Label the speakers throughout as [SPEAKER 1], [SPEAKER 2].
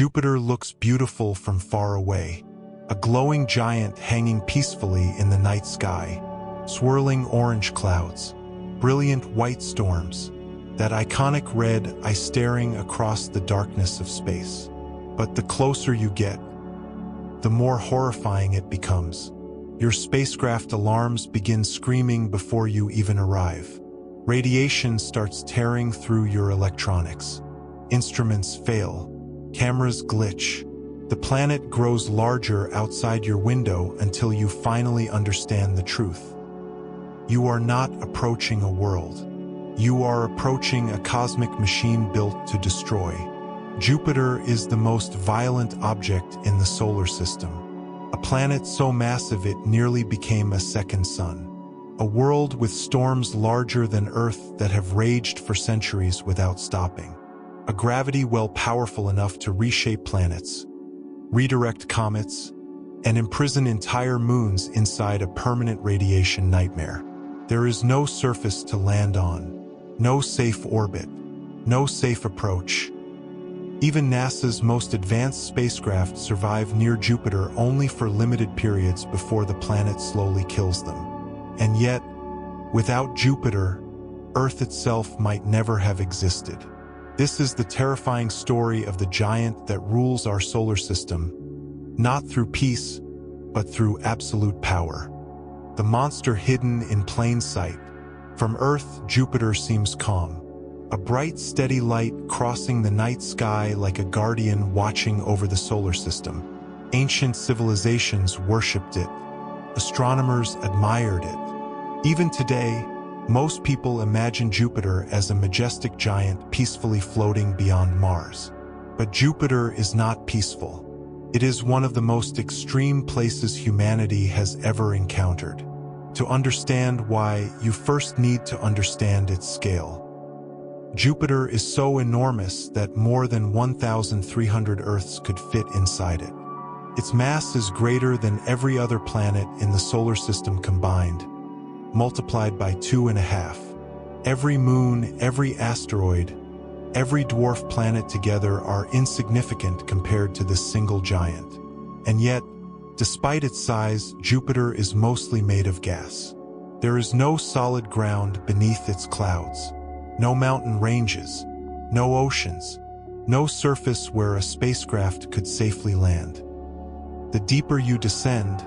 [SPEAKER 1] Jupiter looks beautiful from far away, a glowing giant hanging peacefully in the night sky, swirling orange clouds, brilliant white storms, that iconic red eye staring across the darkness of space. But the closer you get, the more horrifying it becomes. Your spacecraft alarms begin screaming before you even arrive. Radiation starts tearing through your electronics. Instruments fail. Cameras glitch. The planet grows larger outside your window until you finally understand the truth. You are not approaching a world. You are approaching a cosmic machine built to destroy. Jupiter is the most violent object in the solar system. A planet so massive it nearly became a second sun. A world with storms larger than Earth that have raged for centuries without stopping. A gravity well powerful enough to reshape planets, redirect comets, and imprison entire moons inside a permanent radiation nightmare. There is no surface to land on, no safe orbit, no safe approach. Even NASA's most advanced spacecraft survive near Jupiter only for limited periods before the planet slowly kills them. And yet, without Jupiter, Earth itself might never have existed. This is the terrifying story of the giant that rules our solar system, not through peace, but through absolute power. The monster hidden in plain sight. From Earth, Jupiter seems calm. A bright, steady light crossing the night sky like a guardian watching over the solar system. Ancient civilizations worshipped it. Astronomers admired it. Even today, most people imagine Jupiter as a majestic giant peacefully floating beyond Mars. But Jupiter is not peaceful. It is one of the most extreme places humanity has ever encountered. To understand why, you first need to understand its scale. Jupiter is so enormous that more than 1,300 Earths could fit inside it. Its mass is greater than every other planet in the solar system combined, multiplied by 2.5. Every moon, every asteroid, every dwarf planet together are insignificant compared to this single giant. And yet, despite its size, Jupiter is mostly made of gas. There is no solid ground beneath its clouds. No mountain ranges, no oceans, no surface where a spacecraft could safely land. The deeper you descend,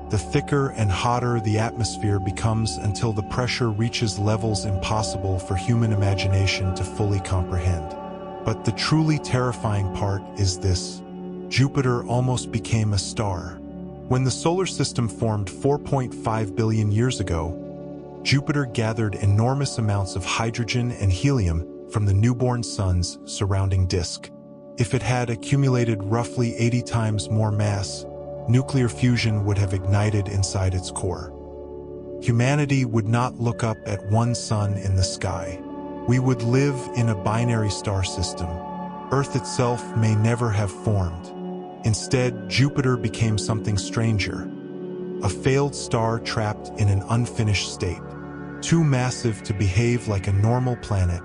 [SPEAKER 1] the thicker and hotter the atmosphere becomes until the pressure reaches levels impossible for human imagination to fully comprehend. But the truly terrifying part is this: Jupiter almost became a star. When the solar system formed 4.5 billion years ago, Jupiter gathered enormous amounts of hydrogen and helium from the newborn sun's surrounding disk. If it had accumulated roughly 80 times more mass, nuclear fusion would have ignited inside its core. Humanity would not look up at one sun in the sky. We would live in a binary star system. Earth itself may never have formed. Instead, Jupiter became something stranger. A failed star trapped in an unfinished state. Too massive to behave like a normal planet,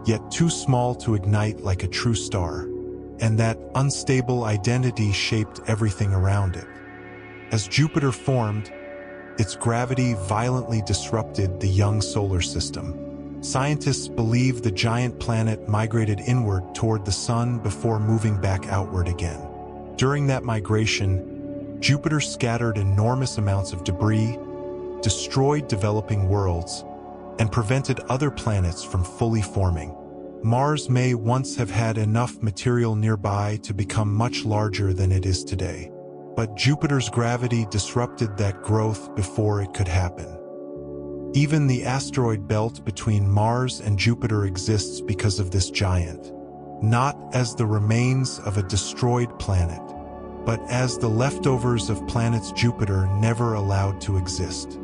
[SPEAKER 1] yet too small to ignite like a true star. And that unstable identity shaped everything around it. As Jupiter formed, its gravity violently disrupted the young solar system. Scientists believe the giant planet migrated inward toward the sun before moving back outward again. During that migration, Jupiter scattered enormous amounts of debris, destroyed developing worlds, and prevented other planets from fully forming. Mars may once have had enough material nearby to become much larger than it is today. But Jupiter's gravity disrupted that growth before it could happen. Even the asteroid belt between Mars and Jupiter exists because of this giant, not as the remains of a destroyed planet, but as the leftovers of planets Jupiter never allowed to exist.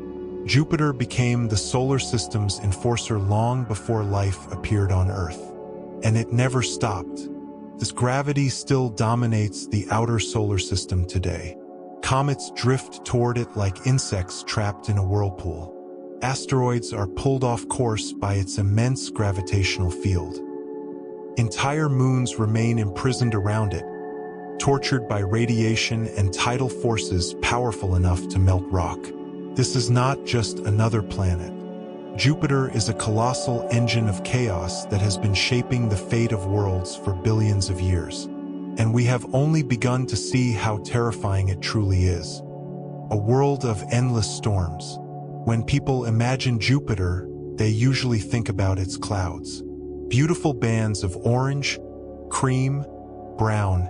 [SPEAKER 1] Jupiter became the solar system's enforcer long before life appeared on Earth. And it never stopped. This gravity still dominates the outer solar system today. Comets drift toward it like insects trapped in a whirlpool. Asteroids are pulled off course by its immense gravitational field. Entire moons remain imprisoned around it, tortured by radiation and tidal forces powerful enough to melt rock. This is not just another planet. Jupiter is a colossal engine of chaos that has been shaping the fate of worlds for billions of years. And we have only begun to see how terrifying it truly is. A world of endless storms. When people imagine Jupiter, they usually think about its clouds. Beautiful bands of orange, cream, brown,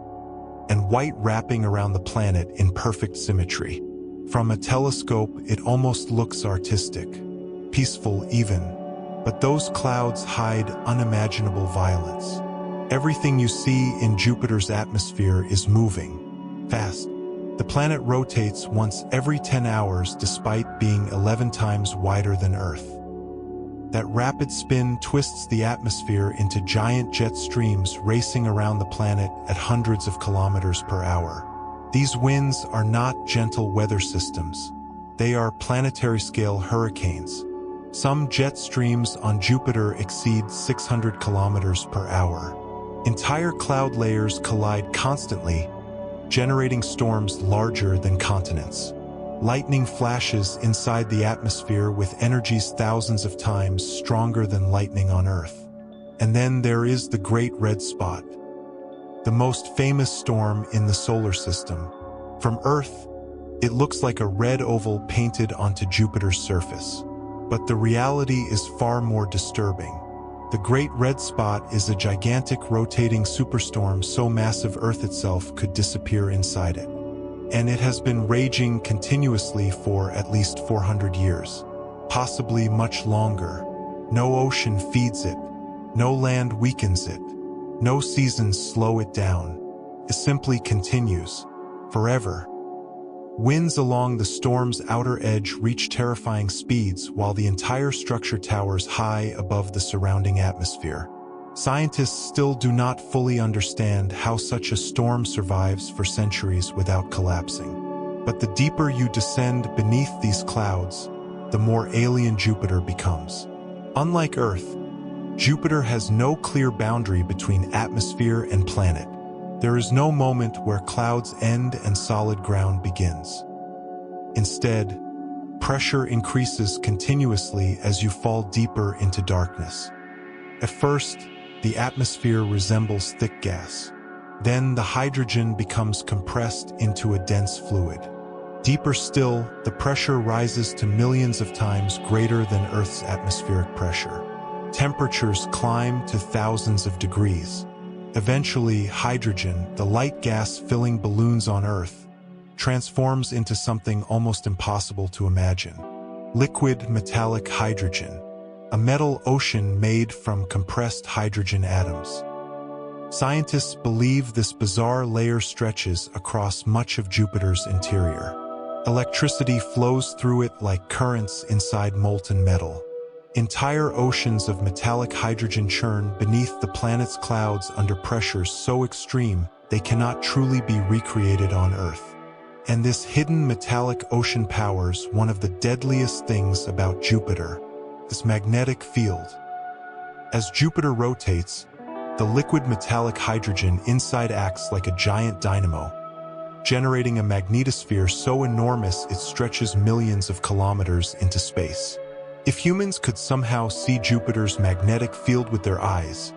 [SPEAKER 1] and white wrapping around the planet in perfect symmetry. From a telescope, it almost looks artistic, peaceful even. But those clouds hide unimaginable violence. Everything you see in Jupiter's atmosphere is moving, fast. The planet rotates once every 10 hours despite being 11 times wider than Earth. That rapid spin twists the atmosphere into giant jet streams racing around the planet at hundreds of kilometers per hour. These winds are not gentle weather systems. They are planetary-scale hurricanes. Some jet streams on Jupiter exceed 600 kilometers per hour. Entire cloud layers collide constantly, generating storms larger than continents. Lightning flashes inside the atmosphere with energies thousands of times stronger than lightning on Earth. And then there is the Great Red Spot, the most famous storm in the solar system. From Earth, it looks like a red oval painted onto Jupiter's surface. But the reality is far more disturbing. The Great Red Spot is a gigantic rotating superstorm so massive Earth itself could disappear inside it. And it has been raging continuously for at least 400 years, possibly much longer. No ocean feeds it, no land weakens it, no seasons slow it down. It simply continues, forever. Winds along the storm's outer edge reach terrifying speeds while the entire structure towers high above the surrounding atmosphere. Scientists still do not fully understand how such a storm survives for centuries without collapsing. But the deeper you descend beneath these clouds, the more alien Jupiter becomes. Unlike Earth, Jupiter has no clear boundary between atmosphere and planet. There is no moment where clouds end and solid ground begins. Instead, pressure increases continuously as you fall deeper into darkness. At first, the atmosphere resembles thick gas. Then the hydrogen becomes compressed into a dense fluid. Deeper still, the pressure rises to millions of times greater than Earth's atmospheric pressure. Temperatures climb to thousands of degrees. Eventually, hydrogen, the light gas filling balloons on Earth, transforms into something almost impossible to imagine. Liquid metallic hydrogen, a metal ocean made from compressed hydrogen atoms. Scientists believe this bizarre layer stretches across much of Jupiter's interior. Electricity flows through it like currents inside molten metal. Entire oceans of metallic hydrogen churn beneath the planet's clouds under pressures so extreme they cannot truly be recreated on Earth. And this hidden metallic ocean powers one of the deadliest things about Jupiter, its magnetic field. As Jupiter rotates, the liquid metallic hydrogen inside acts like a giant dynamo, generating a magnetosphere so enormous it stretches millions of kilometers into space. If humans could somehow see Jupiter's magnetic field with their eyes,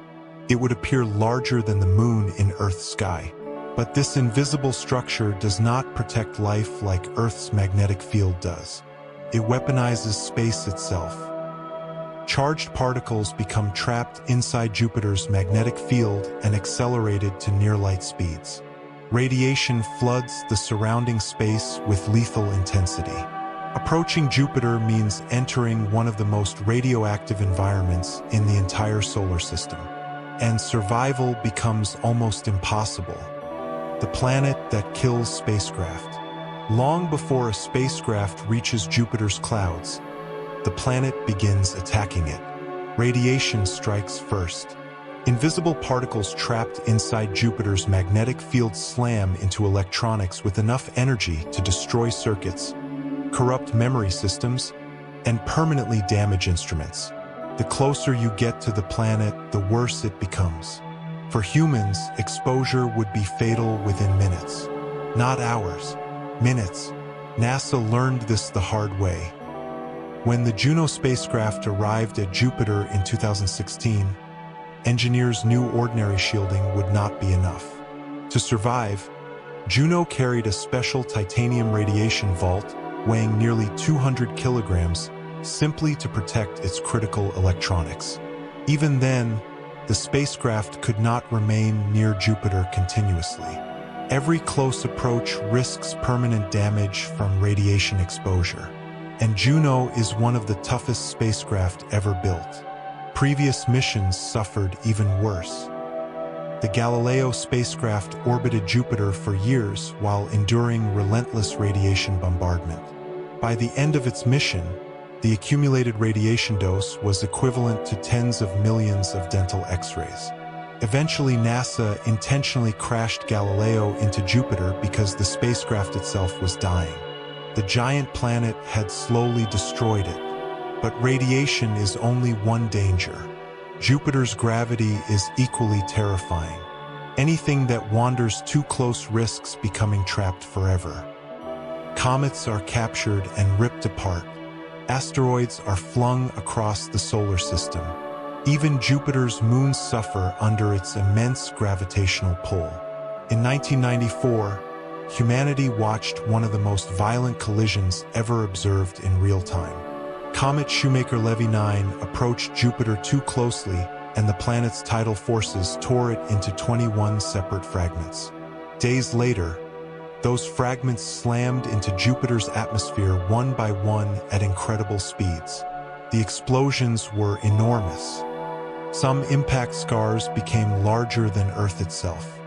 [SPEAKER 1] it would appear larger than the moon in Earth's sky. But this invisible structure does not protect life like Earth's magnetic field does. It weaponizes space itself. Charged particles become trapped inside Jupiter's magnetic field and accelerated to near-light speeds. Radiation floods the surrounding space with lethal intensity. Approaching Jupiter means entering one of the most radioactive environments in the entire solar system, and survival becomes almost impossible. The planet that kills spacecraft. Long before a spacecraft reaches Jupiter's clouds, the planet begins attacking it. Radiation strikes first. Invisible particles trapped inside Jupiter's magnetic field slam into electronics with enough energy to destroy circuits, corrupt memory systems, and permanently damage instruments. The closer you get to the planet, the worse it becomes. For humans, exposure would be fatal within minutes. Not hours, minutes. NASA learned this the hard way. When the Juno spacecraft arrived at Jupiter in 2016, engineers knew ordinary shielding would not be enough. To survive, Juno carried a special titanium radiation vault weighing nearly 200 kilograms simply to protect its critical electronics. Even then, the spacecraft could not remain near Jupiter continuously. Every close approach risks permanent damage from radiation exposure. And Juno is one of the toughest spacecraft ever built. Previous missions suffered even worse. The Galileo spacecraft orbited Jupiter for years while enduring relentless radiation bombardment. By the end of its mission, the accumulated radiation dose was equivalent to tens of millions of dental X-rays. Eventually, NASA intentionally crashed Galileo into Jupiter because the spacecraft itself was dying. The giant planet had slowly destroyed it. But radiation is only one danger. Jupiter's gravity is equally terrifying. Anything that wanders too close risks becoming trapped forever. Comets are captured and ripped apart. Asteroids are flung across the solar system. Even Jupiter's moons suffer under its immense gravitational pull. In 1994, humanity watched one of the most violent collisions ever observed in real time. Comet Shoemaker-Levy 9 approached Jupiter too closely, and the planet's tidal forces tore it into 21 separate fragments. Days later, those fragments slammed into Jupiter's atmosphere one by one at incredible speeds. The explosions were enormous. Some impact scars became larger than Earth itself.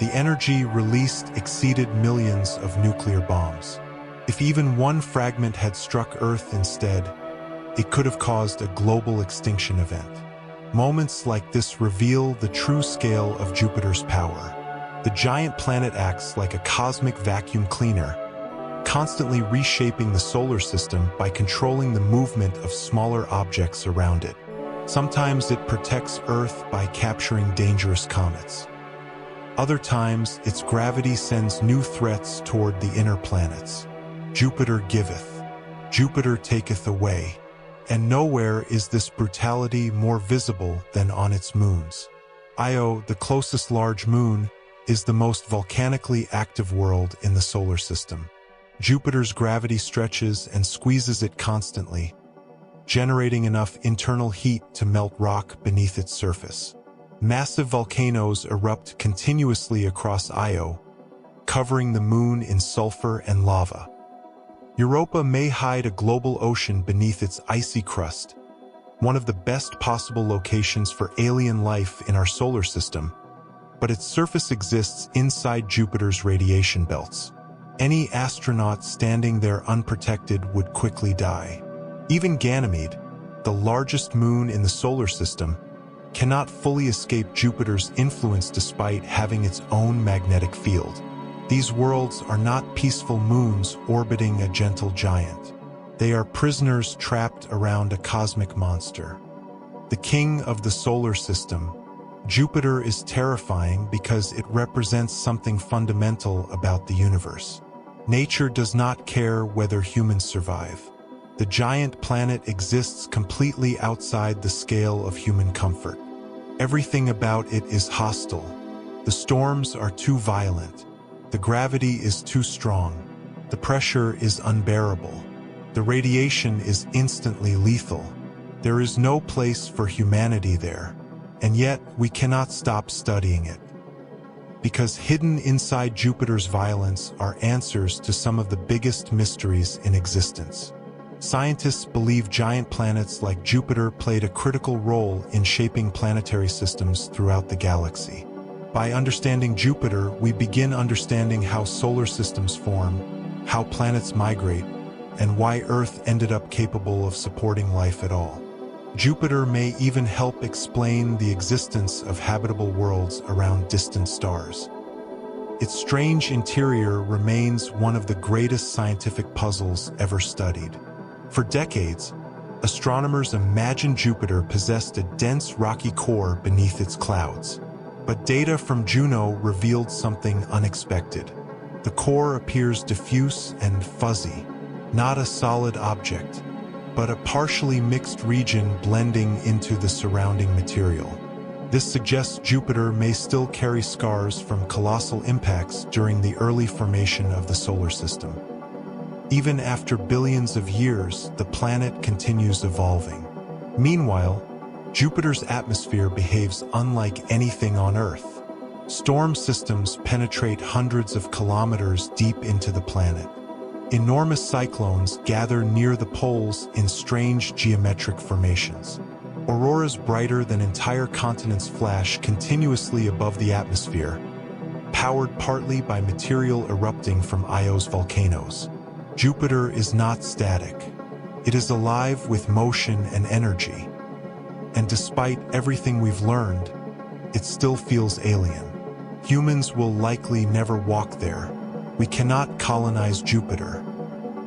[SPEAKER 1] The energy released exceeded millions of nuclear bombs. If even one fragment had struck Earth instead, it could have caused a global extinction event. Moments like this reveal the true scale of Jupiter's power. The giant planet acts like a cosmic vacuum cleaner, constantly reshaping the solar system by controlling the movement of smaller objects around it. Sometimes it protects Earth by capturing dangerous comets. Other times, its gravity sends new threats toward the inner planets. Jupiter giveth, Jupiter taketh away, and nowhere is this brutality more visible than on its moons. Io, the closest large moon, is the most volcanically active world in the solar system. Jupiter's gravity stretches and squeezes it constantly, generating enough internal heat to melt rock beneath its surface. Massive volcanoes erupt continuously across Io, covering the moon in sulfur and lava. Europa may hide a global ocean beneath its icy crust, one of the best possible locations for alien life in our solar system, but its surface exists inside Jupiter's radiation belts. Any astronaut standing there unprotected would quickly die. Even Ganymede, the largest moon in the solar system, cannot fully escape Jupiter's influence despite having its own magnetic field. These worlds are not peaceful moons orbiting a gentle giant. They are prisoners trapped around a cosmic monster. The king of the solar system, Jupiter is terrifying because it represents something fundamental about the universe. Nature does not care whether humans survive. The giant planet exists completely outside the scale of human comfort. Everything about it is hostile. The storms are too violent. The gravity is too strong. The pressure is unbearable. The radiation is instantly lethal. There is no place for humanity there, and yet we cannot stop studying it. Because hidden inside Jupiter's violence are answers to some of the biggest mysteries in existence. Scientists believe giant planets like Jupiter played a critical role in shaping planetary systems throughout the galaxy. By understanding Jupiter, we begin understanding how solar systems form, how planets migrate, and why Earth ended up capable of supporting life at all. Jupiter may even help explain the existence of habitable worlds around distant stars. Its strange interior remains one of the greatest scientific puzzles ever studied. For decades, astronomers imagined Jupiter possessed a dense rocky core beneath its clouds. But data from Juno revealed something unexpected. The core appears diffuse and fuzzy, not a solid object, but a partially mixed region blending into the surrounding material. This suggests Jupiter may still carry scars from colossal impacts during the early formation of the solar system. Even after billions of years, the planet continues evolving. Meanwhile, Jupiter's atmosphere behaves unlike anything on Earth. Storm systems penetrate hundreds of kilometers deep into the planet. Enormous cyclones gather near the poles in strange geometric formations. Auroras brighter than entire continents flash continuously above the atmosphere, powered partly by material erupting from Io's volcanoes. Jupiter is not static. It is alive with motion and energy. And despite everything we've learned, it still feels alien. Humans will likely never walk there. We cannot colonize Jupiter.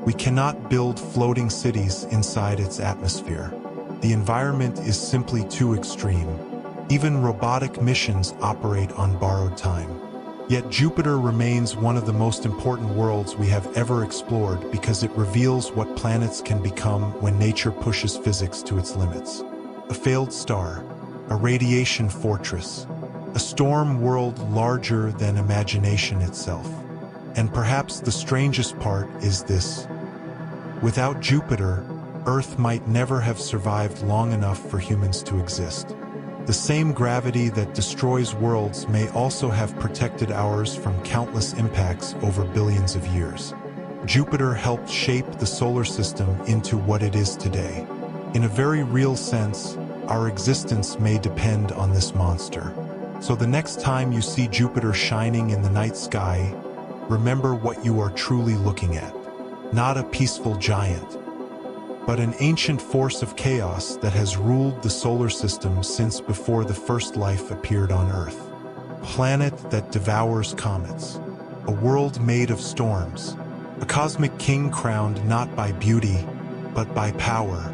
[SPEAKER 1] We cannot build floating cities inside its atmosphere. The environment is simply too extreme. Even robotic missions operate on borrowed time. Yet Jupiter remains one of the most important worlds we have ever explored because it reveals what planets can become when nature pushes physics to its limits. A failed star, a radiation fortress, a storm world larger than imagination itself. And perhaps the strangest part is this. Without Jupiter, Earth might never have survived long enough for humans to exist. The same gravity that destroys worlds may also have protected ours from countless impacts over billions of years. Jupiter helped shape the solar system into what it is today. In a very real sense, our existence may depend on this monster. So the next time you see Jupiter shining in the night sky, remember what you are truly looking at. Not a peaceful giant, but an ancient force of chaos that has ruled the solar system since before the first life appeared on Earth. A planet that devours comets, a world made of storms, a cosmic king crowned not by beauty, but by power.